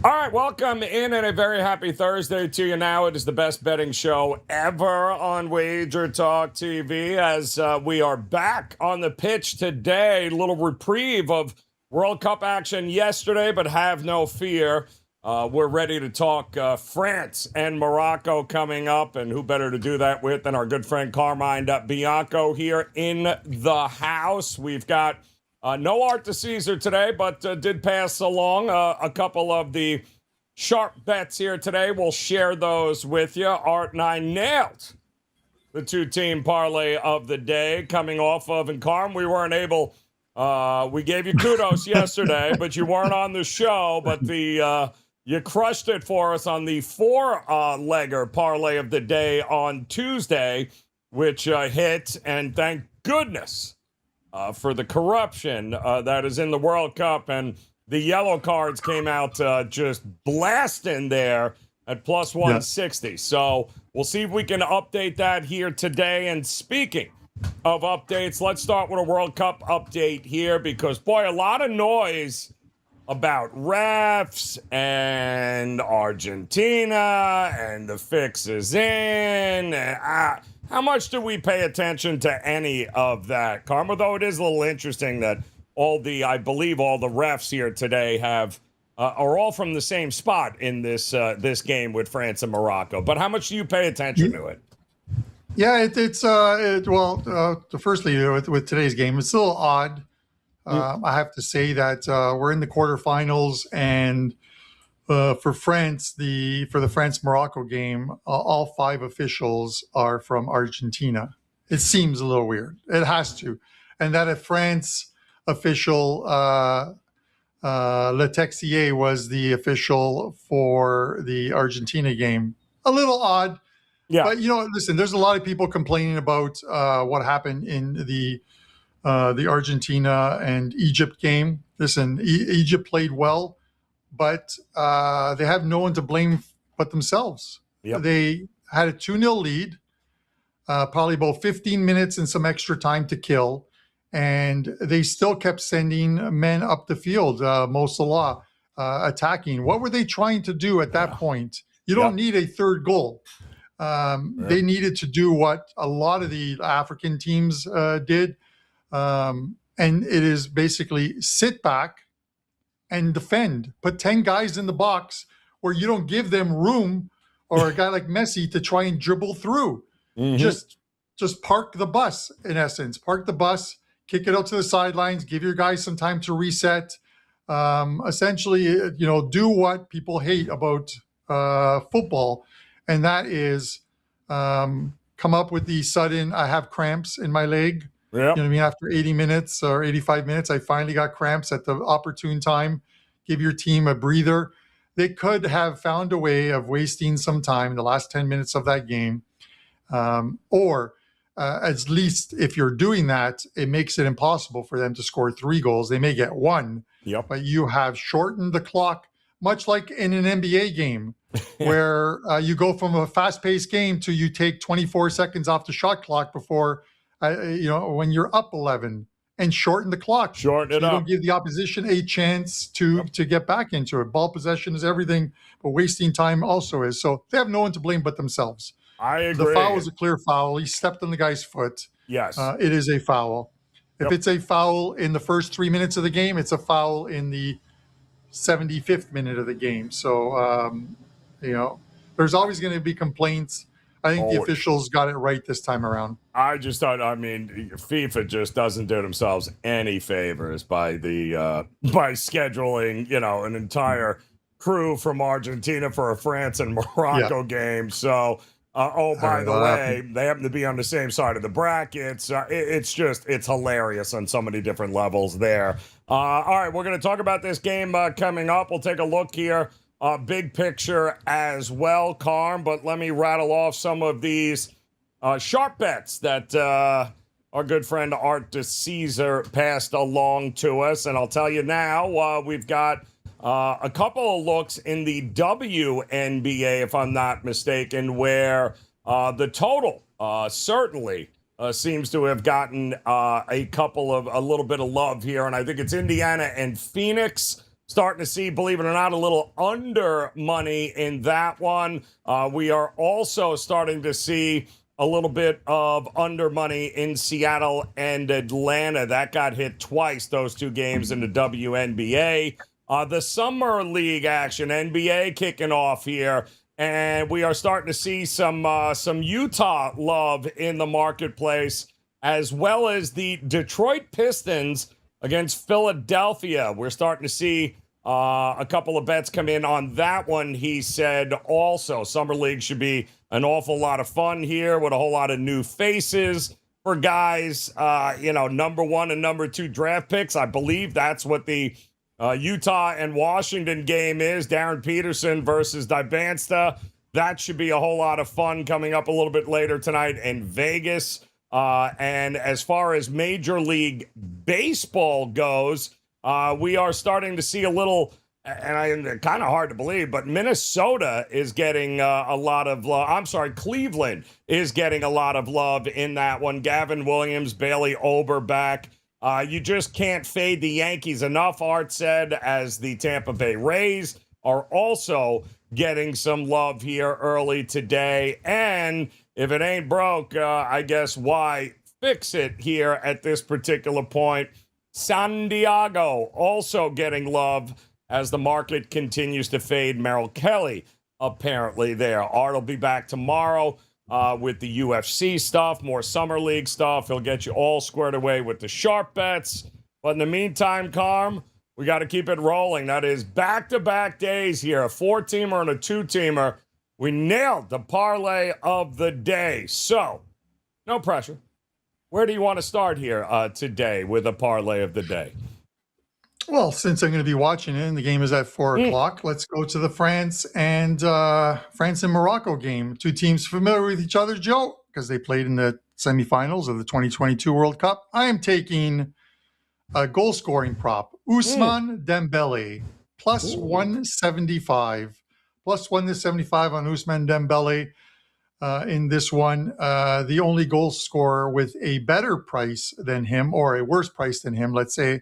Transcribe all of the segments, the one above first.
All right, welcome in and a very happy Thursday to you now. It is the best betting show ever on WagerTalk TV as we are back on the pitch today. A little reprieve of World Cup action yesterday, but have no fear. We're ready to talk France and Morocco coming up, and who better to do that with than our good friend Carmine Bianco here in the house. We've got no Art to Caesar today, but did pass along a couple of the sharp bets here today. We'll share those with you. Art and I nailed the two-team parlay of the day coming off of, and Carm, we weren't able, we gave you kudos yesterday, but you weren't on the show, but you crushed it for us on the four-legger parlay of the day on Tuesday, which hit, and thank goodness for the corruption that is in the World Cup, and the yellow cards came out just blasting there at plus 160. So we'll see if we can update that here today. And speaking of updates, let's start with a World Cup update here because, boy, a lot of noise about refs and Argentina and the fixes in. How much do we pay attention to any of that, Carm? Though it is a little interesting that I believe all the refs here today are all from the same spot in this game with France and Morocco. But how much do you pay attention to it? Yeah, firstly, with today's game, it's a little odd. I have to say that we're in the quarterfinals, and for France, for the France-Morocco game, all five officials are from Argentina. It seems a little weird. It has to. And that a France official, Le Texier, was the official for the Argentina game. A little odd. Yeah. But, listen, there's a lot of people complaining about what happened in the Argentina and Egypt game. Listen, Egypt played well, but they have no one to blame but themselves. Yep. They had a 2-0 lead, probably about 15 minutes and some extra time to kill, and they still kept sending men up the field, Mo Salah, attacking. What were they trying to do at that point? You don't need a third goal. They needed to do what a lot of the African teams did, and it is basically sit back and defend. Put 10 guys in the box where you don't give them room, or a guy like Messi to try and dribble through. Mm-hmm. Just park the bus, in essence. Park the bus, kick it out to the sidelines, give your guys some time to reset. Essentially, do what people hate about football, and that is come up with the sudden, I have cramps in my leg. Yep. You know what I mean? After 80 minutes or 85 minutes, I finally got cramps at the opportune time. Give your team a breather. They could have found a way of wasting some time in the last 10 minutes of that game. Or at least if you're doing that, it makes it impossible for them to score 3 goals. They may get 1, but you have shortened the clock, much like in an NBA game where you go from a fast-paced game to you take 24 seconds off the shot clock before when you're up 11, and shorten the clock. Shorten it up. You don't give the opposition a chance to get back into it. Ball possession is everything, but wasting time also is. So they have no one to blame but themselves. I agree. The foul is a clear foul. He stepped on the guy's foot. Yes. It is a foul. If it's a foul in the first 3 minutes of the game, it's a foul in the 75th minute of the game. So, there's always going to be complaints. I think the officials got it right this time around. I just thought, FIFA just doesn't do themselves any favors by scheduling, an entire crew from Argentina for a France and Morocco game. So, by the way, they happen to be on the same side of the brackets. It's hilarious on so many different levels there. All right, we're going to talk about this game coming up. We'll take a look here. Big picture as well, Carm, but let me rattle off some of these sharp bets that our good friend Art to Caesar passed along to us. And I'll tell you now, we've got a couple of looks in the WNBA, if I'm not mistaken, where the total certainly seems to have gotten a little bit of love here. And I think it's Indiana and Phoenix. starting to see, believe it or not, a little under money in that one. We are also starting to see a little bit of under money in Seattle and Atlanta. That got hit twice, those two games in the WNBA. The Summer League action, NBA kicking off here. And we are starting to see some Utah love in the marketplace, as well as the Detroit Pistons against Philadelphia. We're starting to see a couple of bets come in on that one, he said. Also, Summer League should be an awful lot of fun here with a whole lot of new faces for guys, number 1 and number 2 draft picks. I believe that's what the Utah and Washington game is. Darren Peterson versus Dibansta. That should be a whole lot of fun coming up a little bit later tonight in Vegas. And as far as Major League Baseball goes, we are starting to see a little, and kind of hard to believe, but Minnesota is getting a lot of love. I'm sorry, Cleveland is getting a lot of love in that one. Gavin Williams, Bailey Oberback. You just can't fade the Yankees enough, Art said, as the Tampa Bay Rays are also getting some love here early today. And if it ain't broke, I guess why fix it here at this particular point. San Diego also getting love as the market continues to fade Merrill Kelly, apparently there. Art will be back tomorrow with the UFC stuff, more Summer League stuff. He'll get you all squared away with the sharp bets. But in the meantime, Carm, we got to keep it rolling. That is back-to-back days here, a 4-teamer and a 2-teamer. We nailed the parlay of the day. So, no pressure. Where do you want to start here today with a parlay of the day? Well, since I'm going to be watching it and the game is at 4 o'clock, let's go to the France and Morocco game. Two teams familiar with each other, Joe, because they played in the semifinals of the 2022 World Cup. I am taking a goal scoring prop. Ousmane Dembele, plus 175. Plus 175 on Ousmane Dembele in this one. The only goal scorer with a better price than him, or a worse price than him, let's say,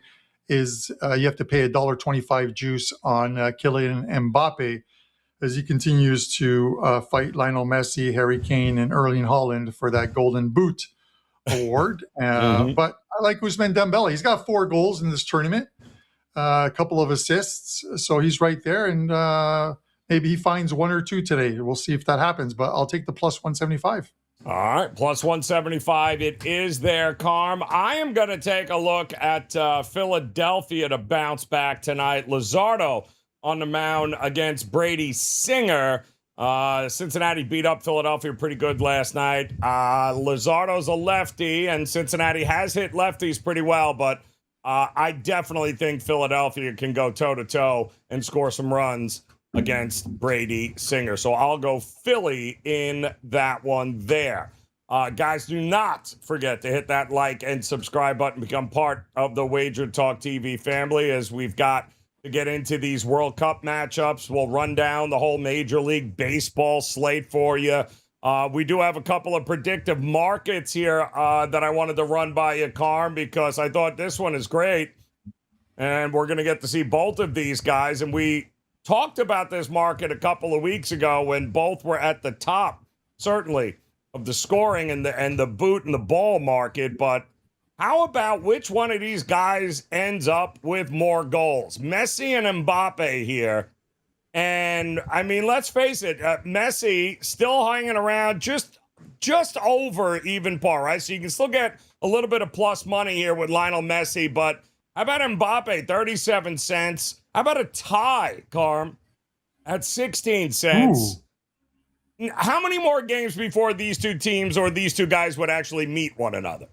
is you have to pay $1.25 juice on Kylian Mbappe as he continues to fight Lionel Messi, Harry Kane, and Erling Haaland for that Golden Boot award. But I like Ousmane Dembele. He's got 4 goals in this tournament, a couple of assists, so he's right there. And maybe he finds 1 or 2 today. We'll see if that happens, but I'll take the plus 175. All right, plus 175. It is there, Carm. I am going to take a look at Philadelphia to bounce back tonight. Luzardo on the mound against Brady Singer. Cincinnati beat up Philadelphia pretty good last night. Luzardo's a lefty, and Cincinnati has hit lefties pretty well, but I definitely think Philadelphia can go toe-to-toe and score some runs against Brady Singer. So I'll go Philly in that one there. Guys, do not forget to hit that like and subscribe button. Become part of the WagerTalk TV family as we've got to get into these World Cup matchups. We'll run down the whole Major League Baseball slate for you. We do have a couple of predictive markets here that I wanted to run by you, Carm, because I thought this one is great. And we're going to get to see both of these guys. And we talked about this market a couple of weeks ago when both were at the top, certainly, of the scoring and the boot and the ball market. But how about which one of these guys ends up with more goals? Messi and Mbappe here. And, I mean, let's face it, Messi still hanging around just over even par, right? So you can still get a little bit of plus money here with Lionel Messi. But how about Mbappe, 37 cents? How about a tie, Carm, at 16 cents? Ooh. How many more games before these two teams or these two guys would actually meet one another?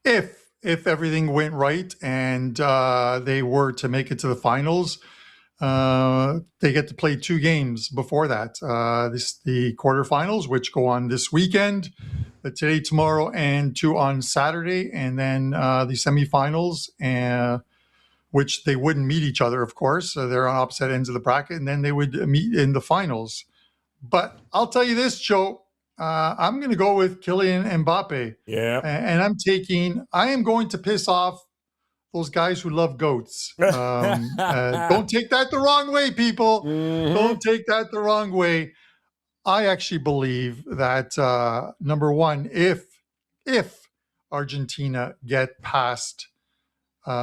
If everything went right and they were to make it to the finals, they get to play 2 games before that. The quarterfinals, which go on this weekend, today, tomorrow, and 2 on Saturday, and then the semifinals, which they wouldn't meet each other, of course. They're on opposite ends of the bracket, and then they would meet in the finals. But I'll tell you this, Joe, I'm going to go with Kylian Mbappe. Yeah. And I am going to piss off those guys who love goats. Don't take that the wrong way, people. Don't take that the wrong way. I actually believe that number one, if Argentina get past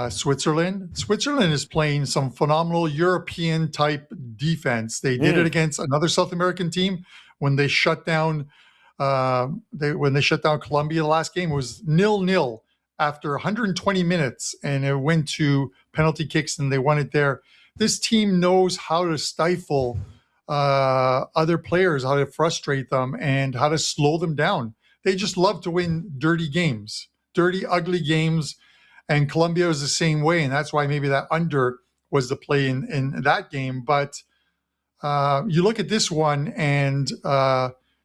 Switzerland is playing some phenomenal European type defense. They did it against another South American team when they shut down Colombia. The last game was 0-0 after 120 minutes, and it went to penalty kicks, and they won it there. This team knows how to stifle other players, how to frustrate them, and how to slow them down. They just love to win dirty games, dirty, ugly games. And Colombia was the same way, and that's why maybe that under was the play in that game. But you look at this one, and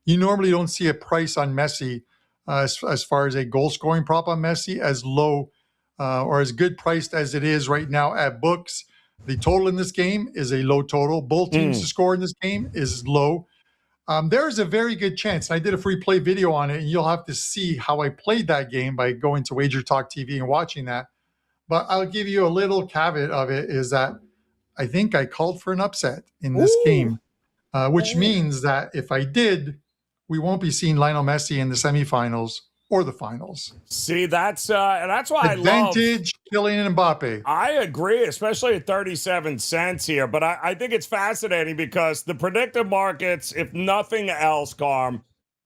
you normally don't see a price on Messi as far as a goal-scoring prop on Messi as low or as good priced as it is right now at books. The total in this game is a low total. Both teams to score in this game is low. There is a very good chance. I did a free play video on it, and you'll have to see how I played that game by going to WagerTalk TV and watching that. But I'll give you a little caveat of it is that I think I called for an upset in this game, which means that if I did, we won't be seeing Lionel Messi in the semifinals or the finals. See, that's why I love advantage Kylian Mbappe. I agree, especially at 37 cents here. But I think it's fascinating because the predictive markets, if nothing else, Carm,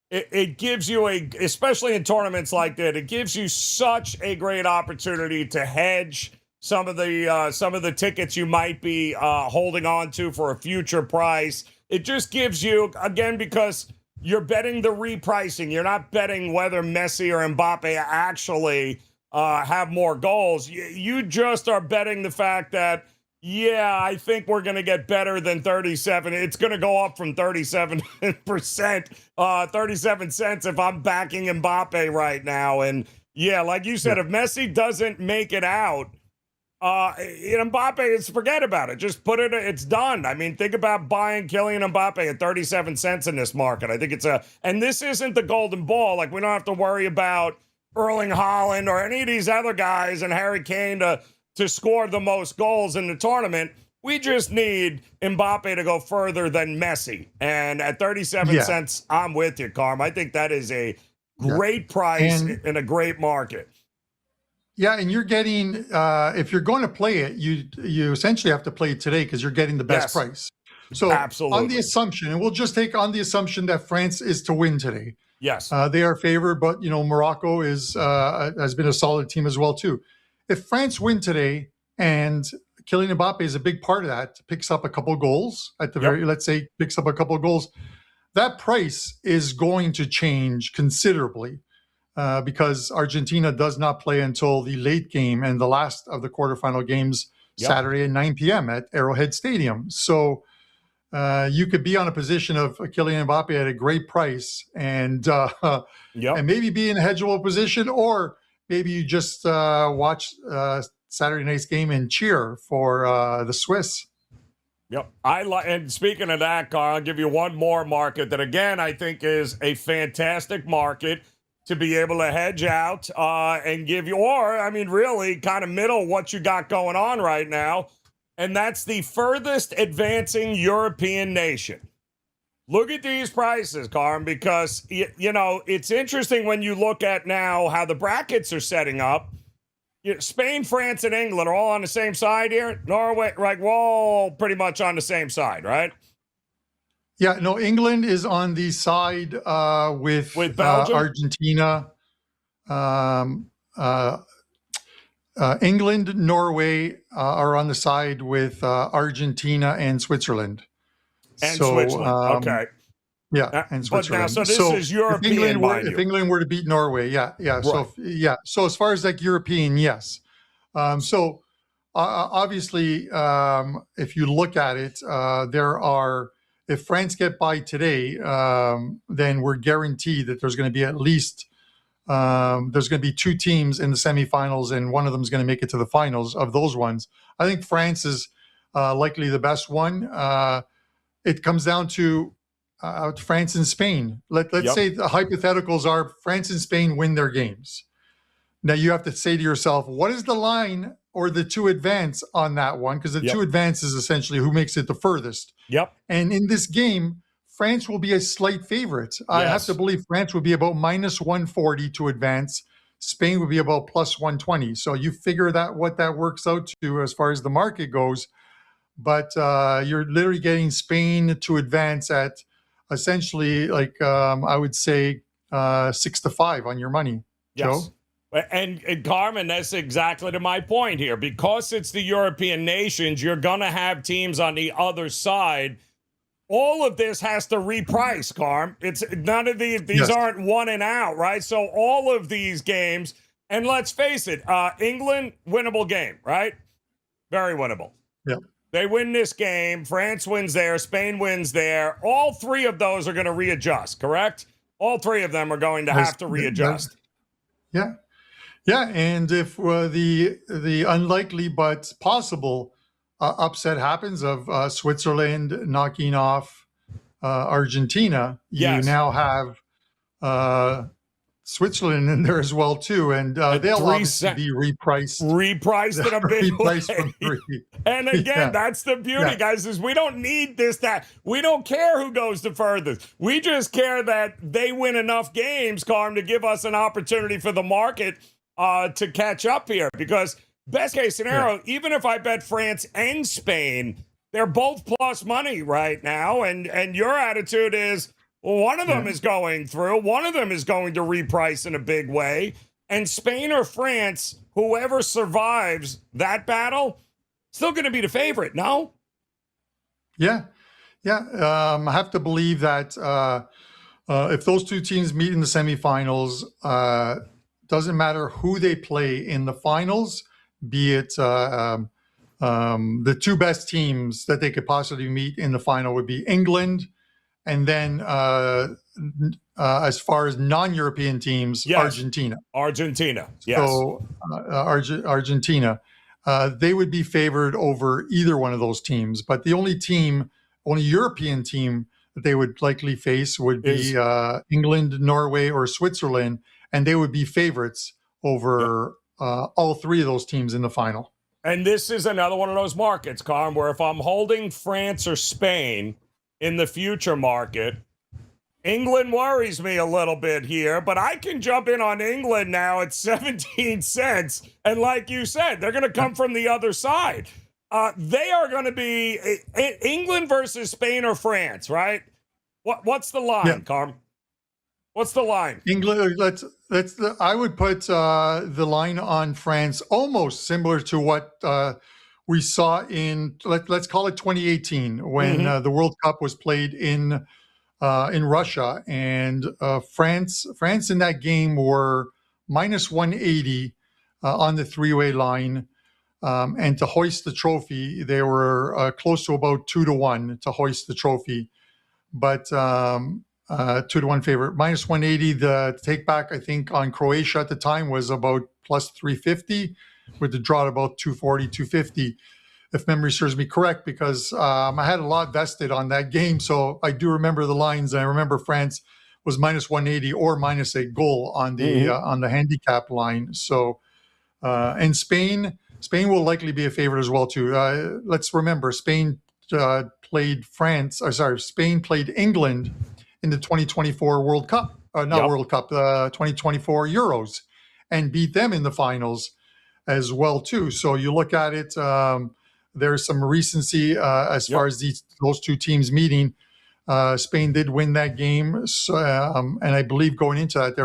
it gives you especially in tournaments like that, it gives you such a great opportunity to hedge some of the tickets you might be holding on to for a future price. It just gives you, again, because you're betting the repricing. You're not betting whether Messi or Mbappe actually have more goals. You just are betting the fact that, yeah, I think we're going to get better than 37. It's going to go up from 37%, 37 cents if I'm backing Mbappe right now. And, yeah, like you said, if Messi doesn't make it out, Mbappe, forget about it. Just put it, it's done. I mean, think about buying Kylian Mbappe at 37 cents in this market. I think and this isn't the golden ball. Like, we don't have to worry about Erling Haaland or any of these other guys and Harry Kane to score the most goals in the tournament. We just need Mbappe to go further than Messi. And at 37 cents, I'm with you, Carm. I think that is a great price in a great market. Yeah, and you're getting, if you're going to play it, you essentially have to play it today because you're getting the best price. So absolutely. On the assumption, and we'll just take on the assumption that France is to win today. Yes. They are favored, but, Morocco has been a solid team as well, too. If France win today and Kylian Mbappe is a big part of that, picks up a couple goals at the let's say picks up a couple goals, that price is going to change considerably. Because Argentina does not play until the late game and the last of the quarterfinal games Saturday at 9 p.m. at Arrowhead Stadium. So you could be on a position of Kylian Mbappe at a great price and maybe be in a hedgeable position, or maybe you just watch Saturday night's game and cheer for the Swiss. Yep. And speaking of that, Carl, I'll give you one more market that, again, I think is a fantastic market to be able to hedge out and give you, or, I mean, really kind of middle what you got going on right now. And that's the furthest advancing European nation. Look at these prices, Carm, because, it's interesting when you look at now how the brackets are setting up. Spain, France, and England are all on the same side here. Norway, right, we're all pretty much on the same side, right? Yeah, no, England is on the side with Belgium? Argentina. England, Norway are on the side with Argentina and Switzerland. And Switzerland, okay. Yeah, and Switzerland. But now, so this is European, if England were to beat Norway, right. So as far as like European, yes. Obviously, if you look at it, if France get by today, then we're guaranteed that there's going to be at least there's going to be two teams in the semifinals, and one of them is going to make it to the finals of those ones. I think France is likely the best one. It comes down to France and Spain. Let's say the hypotheticals are France and Spain win their games. Now you have to say to yourself, what is the line or the two advance on that one? Because the two advance is essentially who makes it the furthest. Yep. And in this game, France will be a slight favorite. I have to believe France would be about minus 140 to advance. Spain would be about plus 120. So you figure that what that works out to as far as the market goes. But you're literally getting Spain to advance at essentially like I would say 6-5 on your money. Joe? And Carmen, that's exactly to my point here. Because it's the European nations, you're going to have teams on the other side. All of this has to reprice, Carm. It's none of these aren't one and out, right? So all of these games, and let's face it, England, winnable game, right? Very winnable. Yeah. They win this game. France wins there. Spain wins there. All three of those are going to readjust, correct? All three of them are going to have to readjust. Yeah. Yeah, and if the unlikely but possible upset happens of Switzerland knocking off Argentina, you now have Switzerland in there as well too, and they'll obviously be repriced in a big way. From 3. And again, that's the beauty, guys, is we don't need this, that. We don't care who goes the furthest. We just care that they win enough games, Carm, to give us an opportunity for the market to catch up here. Because best case scenario, even if I bet France and Spain, they're both plus money right now, and your attitude is, well, one of them is going through. One of them is going to reprice in a big way. And Spain or France, whoever survives that battle, still going to be the favorite, no? Yeah. I have to believe that if those two teams meet in the semifinals, doesn't matter who they play in the finals, be it the two best teams that they could possibly meet in the final would be England, and then as far as non-European teams, Argentina. So Argentina, they would be favored over either one of those teams. But the only European team that they would likely face would be England, Norway, or Switzerland, and they would be favorites over all three of those teams in the final. And this is another one of those markets, Carm, where if I'm holding France or Spain in the future market, England worries me a little bit here, but I can jump in on England now at 17 cents. And like you said, they're going to come from the other side. They are going to be England versus Spain or France, right? What's the line, Carm? What's the line? England. I would put the line on France almost similar to what we saw in let's call it 2018 when the World Cup was played in Russia, and France in that game were minus 180 on the three-way line, and to hoist the trophy they were close to about 2-1 to hoist the trophy, but 2-1 favorite. Minus 180. The take back, I think, on Croatia at the time was about plus 350, with the draw at about 240, 250, if memory serves me correct, because I had a lot vested on that game. So I do remember the lines. And I remember France was minus 180 or minus a goal on the handicap line. So, and Spain will likely be a favorite as well, too. Let's remember, Spain played England in the 2024 World Cup, World Cup, 2024 Euros, and beat them in the finals as well too. So you look at it, there's some recency as far as those two teams meeting. Spain did win that game, so, and I believe going into that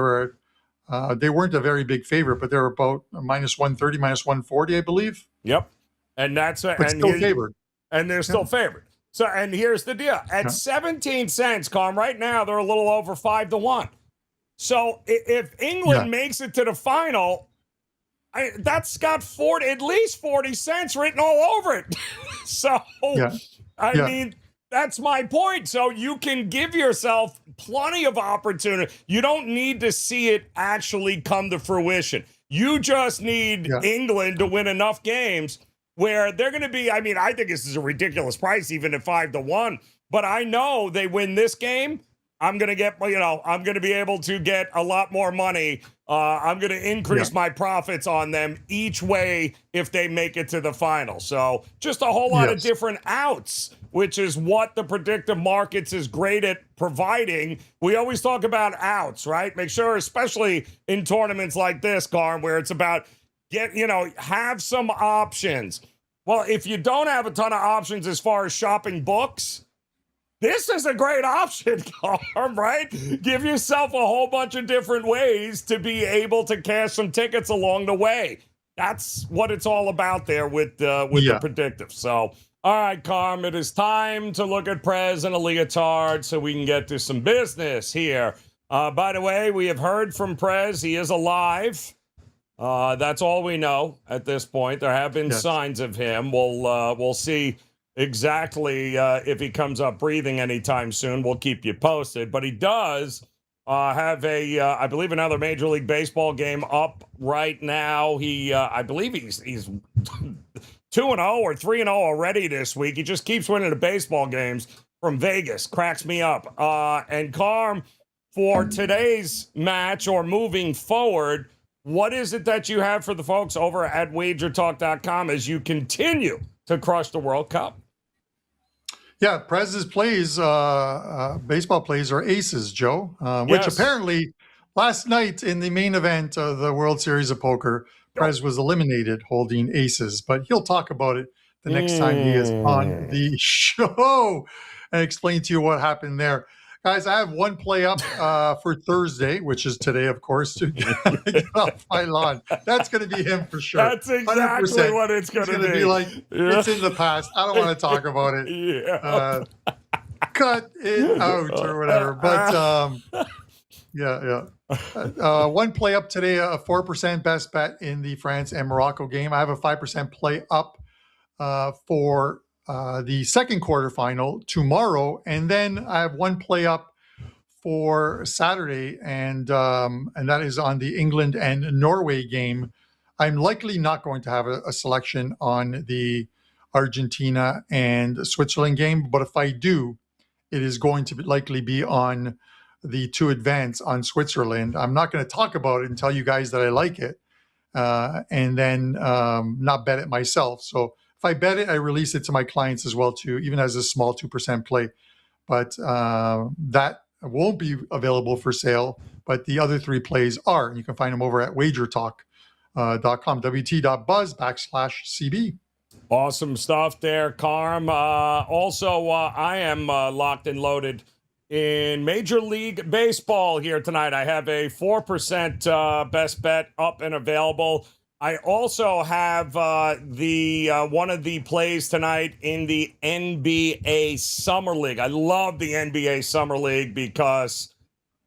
they weren't a very big favorite, but they were about minus 130, minus 140, I believe. Yep, and that's but still favored, and they're still favored. So, and here's the deal. At 17 cents, Carm, right now, they're a little over 5-1. So if England makes it to the final, that's got at least 40 cents written all over it. So, I mean, that's my point. So you can give yourself plenty of opportunity. You don't need to see it actually come to fruition. You just need England to win enough games where they're going to be, I mean, I think this is a ridiculous price, even at 5-1, but I know they win this game. I'm going to get, I'm going to be able to get a lot more money I'm going to increase my profits on them each way if they make it to the final. So just a whole lot of different outs, which is what the predictive markets is great at providing. We always talk about outs, right? Make sure, especially in tournaments like this, Carm, where it's about have some options. Well, if you don't have a ton of options as far as shopping books, this is a great option, Carm, right? Give yourself a whole bunch of different ways to be able to cash some tickets along the way. That's what it's all about there with the predictive. So, all right, Carm, it is time to look at Prez and a leotard so we can get to some business here. By the way, we have heard from Prez. He is alive. That's all we know at this point. There have been signs of him. We'll see exactly if he comes up breathing anytime soon. We'll keep you posted. But he does have I believe, another Major League Baseball game up right now. I believe he's 2-0 or 3-0 already this week. He just keeps winning the baseball games from Vegas. Cracks me up. And Carm, for today's match or moving forward, what is it that you have for the folks over at WagerTalk.com as you continue to crush the World Cup? Yeah, Prez's plays, baseball plays are aces, Joe, which apparently last night in the main event of the World Series of Poker, Prez was eliminated holding aces, but he'll talk about it the next time he is on the show and explain to you what happened there. Guys, I have one play up for Thursday, which is today, of course, to get off my lawn. That's going to be him for sure. That's exactly 100%. what it's going to be. Be like, it's in the past. I don't want to talk about it. Cut it out or whatever. But one play up today, a 4% best bet in the France and Morocco game. I have a 5% play up for the second quarterfinal tomorrow, and then I have one play up for Saturday, and that is on the England and Norway game. I'm likely not going to have a selection on the Argentina and Switzerland game, but if I do, it is going to likely be on the to advance on Switzerland. I'm not going to talk about it and tell you guys that I like it, and then not bet it myself. So if I bet it, I release it to my clients as well, too, even as a small 2% play. But that won't be available for sale. But the other three plays are. You can find them over at WagerTalk.com, wt.buzz/CB. Awesome stuff there, Carm. Also, I am locked and loaded in Major League Baseball here tonight. I have a 4% best bet up and available. I also have one of the plays tonight in the NBA Summer League. I love the NBA Summer League because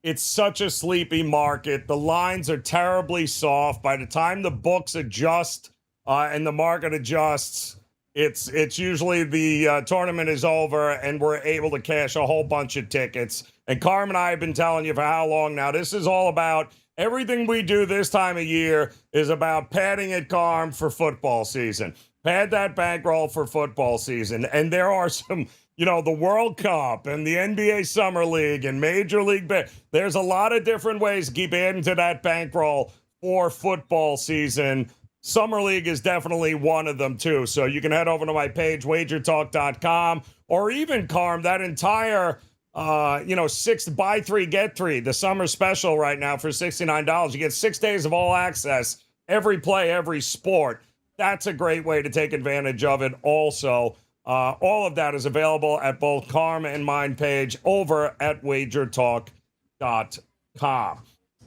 it's such a sleepy market. The lines are terribly soft. By the time the books adjust and the market adjusts, it's usually the tournament is over and we're able to cash a whole bunch of tickets. And Carm and I have been telling you for how long now, this is all about everything we do this time of year is about padding it, Carm, for football season. Pad that bankroll for football season. And there are some, the World Cup and the NBA Summer League and Major League. There's a lot of different ways to keep adding to that bankroll for football season. Summer League is definitely one of them, too. So you can head over to my page, WagerTalk.com, or even, Carm, that entire 6 buy 3 get 3, the summer special right now for $69. You get 6 days of all access, every play, every sport. That's a great way to take advantage of it. Also, all of that is available at both Carm and mine page over at WagerTalk.com.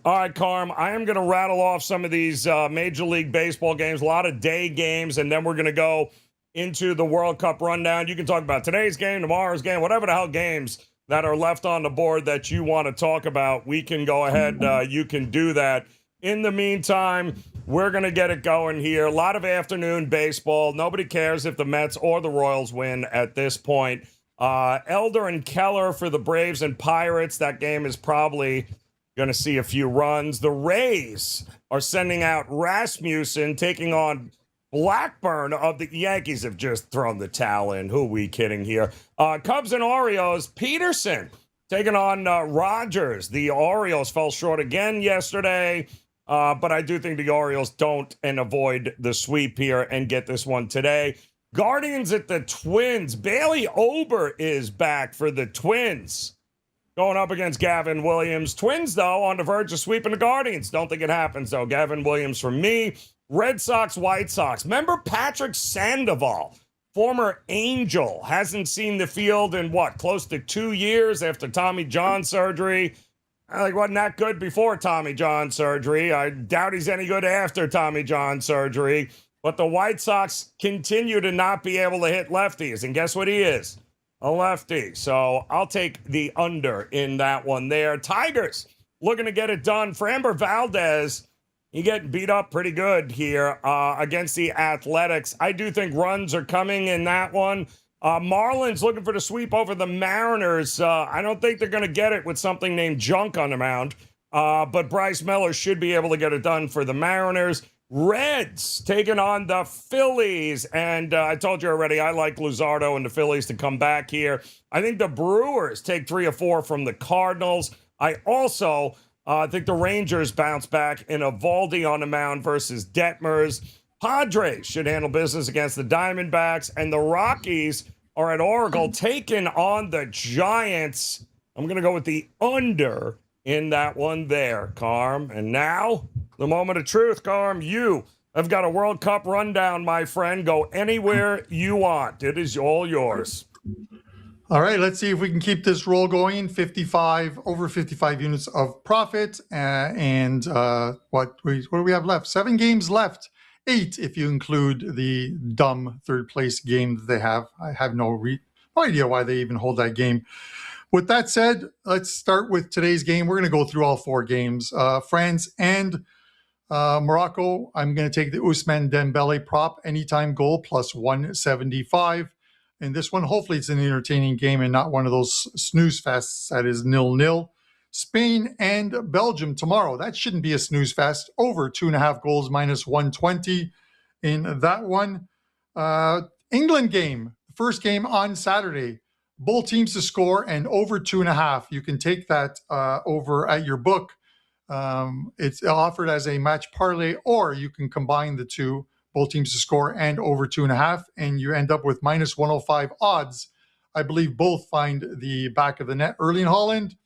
All right, Carm, I am going to rattle off some of these Major League Baseball games, a lot of day games, and then we're going to go into the World Cup rundown. You can talk about today's game, tomorrow's game, whatever the hell games that are left on the board that you want to talk about. We can go ahead. You can do that. In the meantime, we're going to get it going here. A lot of afternoon baseball. Nobody cares if the Mets or the Royals win at this point. Elder and Keller for the Braves and Pirates. That game is probably going to see a few runs. The Rays are sending out Rasmussen, taking on Blackburn of the Yankees. Have just thrown the towel in. Who are we kidding here? Cubs and Orioles. Peterson taking on Rogers. The Orioles fell short again yesterday. But I do think the Orioles don't and avoid the sweep here and get this one today. Guardians at the Twins. Bailey Ober is back for the Twins. Going up against Gavin Williams. Twins, though, on the verge of sweeping the Guardians. Don't think it happens, though. Gavin Williams for me. Red Sox, White Sox. Remember Patrick Sandoval, former Angel, hasn't seen the field in, close to 2 years after Tommy John surgery. Wasn't that good before Tommy John surgery. I doubt he's any good after Tommy John surgery. But the White Sox continue to not be able to hit lefties. And guess what he is? A lefty. So I'll take the under in that one there. Tigers looking to get it done. Framber Valdez, he getting beat up pretty good here against the Athletics. I do think runs are coming in that one. Marlins looking for the sweep over the Mariners. I don't think they're going to get it with something named Junk on the mound. But Bryce Miller should be able to get it done for the Mariners. Reds taking on the Phillies. And I told you already, I like Luzardo and the Phillies to come back here. I think the Brewers take 3 or 4 from the Cardinals. I also think the Rangers bounce back in Eovaldi on the mound versus Detmers. Padres should handle business against the Diamondbacks. And the Rockies are at Oracle taking on the Giants. I'm going to go with the under in that one there, Carm. And now, the moment of truth, Carm. You have got a World Cup rundown, my friend. Go anywhere you want. It is all yours. All right, let's see if we can keep this roll going. Over 55 units of profit. What do we have left? 7 games left. 8 if you include the dumb third place game that they have. I have no idea why they even hold that game. With that said, let's start with today's game. We're going to go through all 4 games. France and Morocco. I'm going to take the Ousmane Dembele prop, anytime goal, plus 175. And this one, hopefully it's an entertaining game and not one of those snooze fests that is 0-0. Spain and Belgium tomorrow. That shouldn't be a snooze fest. Over 2.5 goals, minus 120 in that one. England game, first game on Saturday. Both teams to score and over 2.5. You can take that over at your book. It's offered as a match parlay, or you can combine the two, both teams to score and over 2.5, and you end up with minus 105 odds. I believe both find the back of the net. Erling Haaland,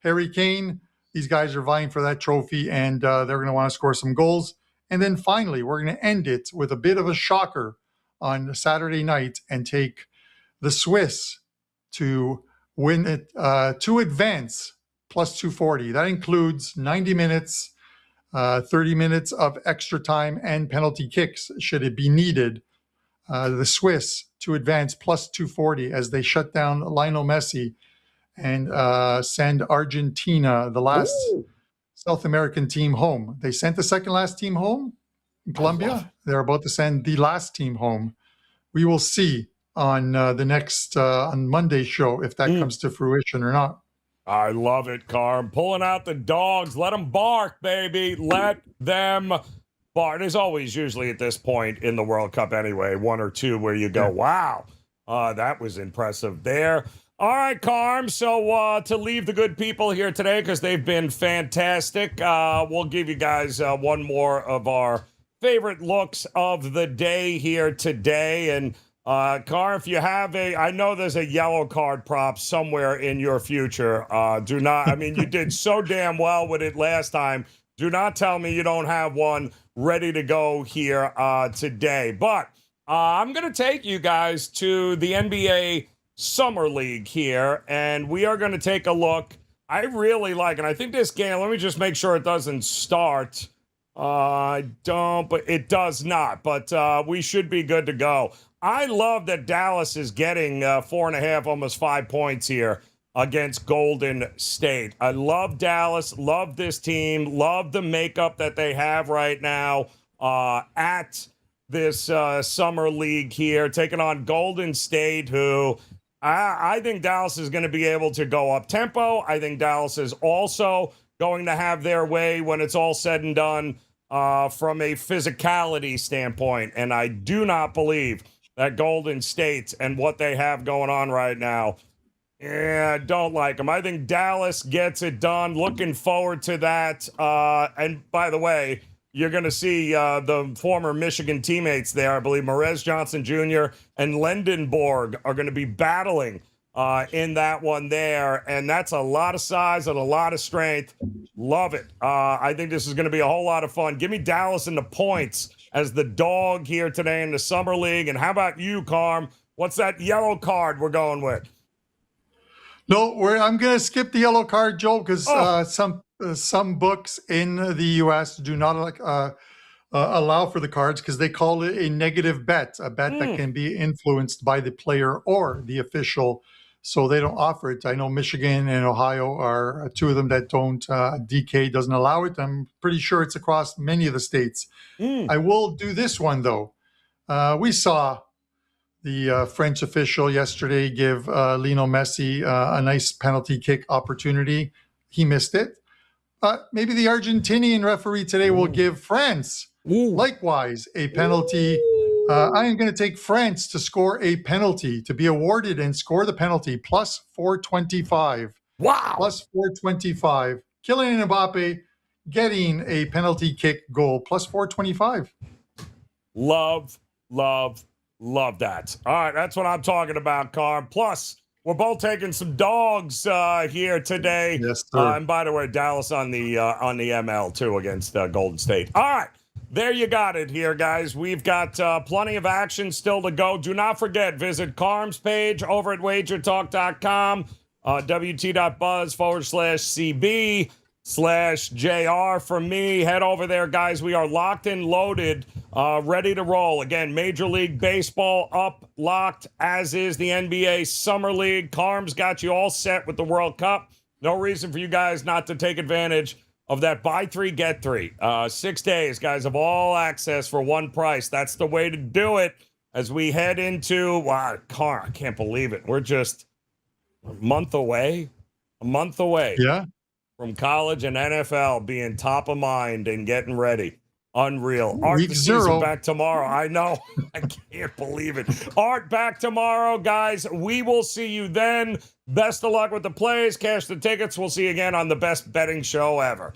Harry Kane, these guys are vying for that trophy, and they're going to want to score some goals. And then finally, we're going to end it with a bit of a shocker on Saturday night and take the Swiss to win it, to advance, plus 240. That includes 90 minutes, 30 minutes of extra time and penalty kicks, should it be needed. The Swiss to advance, plus 240, as they shut down Lionel Messi and send Argentina, the last South American team, home. They sent the second last team home in Colombia. They're about to send the last team home. We will see on the next on Monday's show if that comes to fruition or not. I love it, Carm. Pulling out the dogs. Let them bark, baby. Let them bark. There's always usually at this point in the World Cup anyway, 1 or 2 where you go, wow, that was impressive there. All right, Carm. So to leave the good people here today, because they've been fantastic, we'll give you guys one more of our favorite looks of the day here today. And Carm, if you have I know there's a yellow card prop somewhere in your future. Do not, I mean, you did so damn well with it last time. Do not tell me you don't have one ready to go here today. But I'm going to take you guys to the NBA Summer League here, and we are going to take a look. I really like it. I think this game, let me just make sure it doesn't start. I don't, but it does not. But we should be good to go. I love that Dallas is getting 4.5, almost 5 points here against Golden State. I love Dallas, love this team, love the makeup that they have right now at this Summer League here, taking on Golden State, who I think Dallas is going to be able to go up tempo. I think Dallas is also going to have their way when it's all said and done from a physicality standpoint. And I do not believe that Golden State and what they have going on right now Yeah, don't like them. I think Dallas gets it done. Looking forward to that. And by the way, you're going to see the former Michigan teammates there. I believe Morez Johnson Jr. and Lendenborg are going to be battling in that one there. And that's a lot of size and a lot of strength. Love it. I think this is going to be a whole lot of fun. Give me Dallas in the points as the dog here today in the Summer League. And how about you, Carm? What's that yellow card we're going with? No, I'm going to skip the yellow card, Joe, because some books in the U.S. do not allow for the cards because they call it a negative bet, a bet that can be influenced by the player or the official. So they don't offer it. I know Michigan and Ohio are two of them that don't. DK doesn't allow it. I'm pretty sure it's across many of the states. I will do this one, though. We saw the French official yesterday give Lionel Messi a nice penalty kick opportunity. He missed it. Maybe the Argentinian referee today will give France likewise a penalty. I am going to take France to score a penalty, to be awarded and score the penalty, plus 425. Wow. Plus 425. Kylian Mbappe getting a penalty kick goal, plus 425. Love that. All right, that's what I'm talking about, Carm. Plus, we're both taking some dogs here today. Yes, sir. And by the way, Dallas on the ML too against Golden State. All right, there you got it here, guys. We've got plenty of action still to go. Do not forget, visit Carm's page over at WagerTalk.com, wt.buzz/CB/JR for me. Head over there, guys. We are locked and loaded. Ready to roll. Again, Major League Baseball up, locked, as is the NBA Summer League. Carm's got you all set with the World Cup. No reason for you guys not to take advantage of that buy 3, get 3. 6 days, guys, of all access for one price. That's the way to do it as we head into, Carm, I can't believe it. We're just a month away from college and NFL being top of mind and getting ready. Unreal. Art, Week the season 0 back tomorrow. I know. I can't believe it. Art back tomorrow, guys. We will see you then. Best of luck with the plays. Cash the tickets. We'll see you again on the best betting show ever.